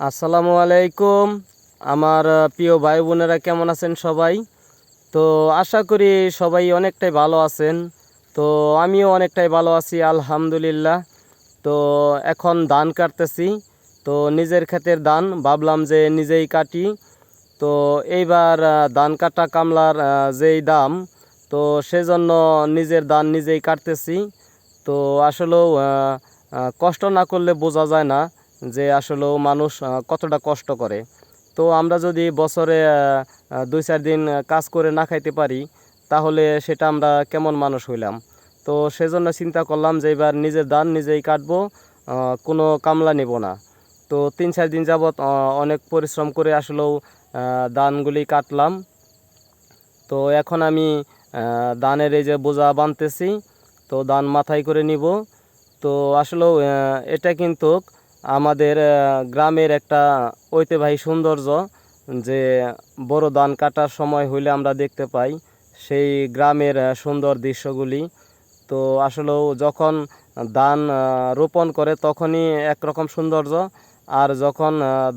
আসসালামু আলাইকুম। আমার প্রিয় ভাই বোনেরা কেমন আছেন সবাই? তো আশা করি সবাই অনেকটাই ভালো আছেন। তো আমিও অনেকটাই ভালো আছি আলহামদুলিল্লাহ। তো এখন ধান কাটতেছি। তো নিজের ক্ষেতের ধান ভাবলাম যে নিজেই কাটি। তো এইবার ধান কাটা কামলার যেই দাম, তো সেজন্য নিজের ধান নিজেই কাটতেছি। তো আসলেও কষ্ট না করলে বোঝা যায় না যে আসলেও মানুষ কতটা কষ্ট করে। তো আমরা যদি বছরে 2-4 দিন কাজ করে না খাইতে পারি, তাহলে সেটা আমরা কেমন মানুষ হইলাম। তো সেজন্য চিন্তা করলাম যে এবার নিজের ধান নিজেই কাটবো, কোনো কামলা নেব না। তো 3-4 দিন যাবৎ অনেক পরিশ্রম করে আসলেও ধানগুলি কাটলাম। তো এখন আমি ধানের এই যে বোঝা বানতেছি, তো ধান মাথায় করে নিব। তো আসলেও এটা কিন্তু আমাদের গ্রামের একটা ঐতিহ্যবাহী সৌন্দর্য, যে বড় ধান কাটার সময় হইলে আমরা দেখতে পাই সেই গ্রামের সুন্দর দৃশ্যগুলি। তো আসলেও যখন ধান রোপণ করে তখনই একরকম সৌন্দর্য, আর যখন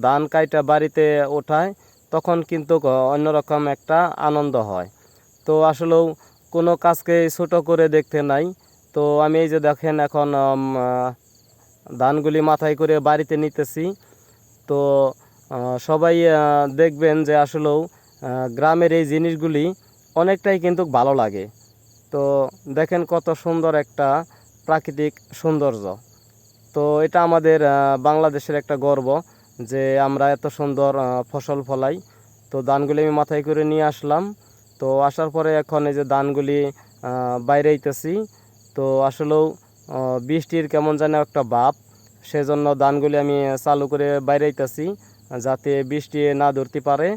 ধান কাইটা বাড়িতে ওঠায় তখন কিন্তু অন্যরকম একটা আনন্দ হয়। তো আসলেও কোনো কাজকে ছোট করে দেখতে নাই। তো আমি এই যে দেখেন এখন ধানগুলি মাথায় করে বাড়িতে নিতেছি। তো সবাই দেখবেন যে আসলেও গ্রামের এই জিনিসগুলি অনেকটাই কিন্তু ভালো লাগে। তো দেখেন কত সুন্দর একটা প্রাকৃতিক সৌন্দর্য। তো এটা আমাদের বাংলাদেশের একটা গর্ব যে আমরা এত সুন্দর ফসল ফলাই। তো ধানগুলি আমি মাথায় করে নিয়ে আসলাম। তো আসার পরে এখন এই যে ধানগুলি বাইরে আইতেছি। তো আসলেও বৃষ্টির কেমন যেন একটা ভাব, সেজন্য ধানগুলি আমি চালু করে বাইরে আইতেছি যাতে বৃষ্টি না ধরতে পারে।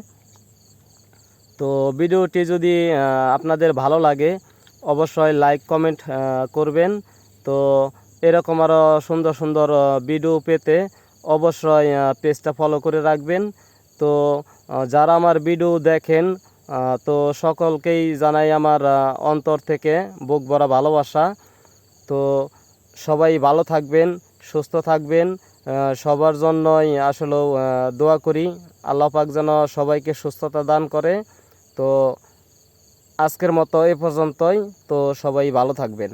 তো ভিডিওটি যদি আপনাদের ভালো লাগে, অবশ্যই লাইক কমেন্ট করবেন। তো এরকম আরও সুন্দর সুন্দর ভিডিও পেতে অবশ্যই পেজটা ফলো করে রাখবেন। তো যারা আমার ভিডিও দেখেন, তো সকলকেই জানাই আমার অন্তর থেকে বুক ভরা ভালোবাসা। তো সবাই ভালো থাকবেন, সুস্থ থাকবেন। সবার জন্যই আসলেও দোয়া করি আল্লাহ পাক যেন সবাইকে সুস্থতা দান করে। তো আজকের মতো এ পর্যন্তই। তো সবাই ভালো থাকবেন।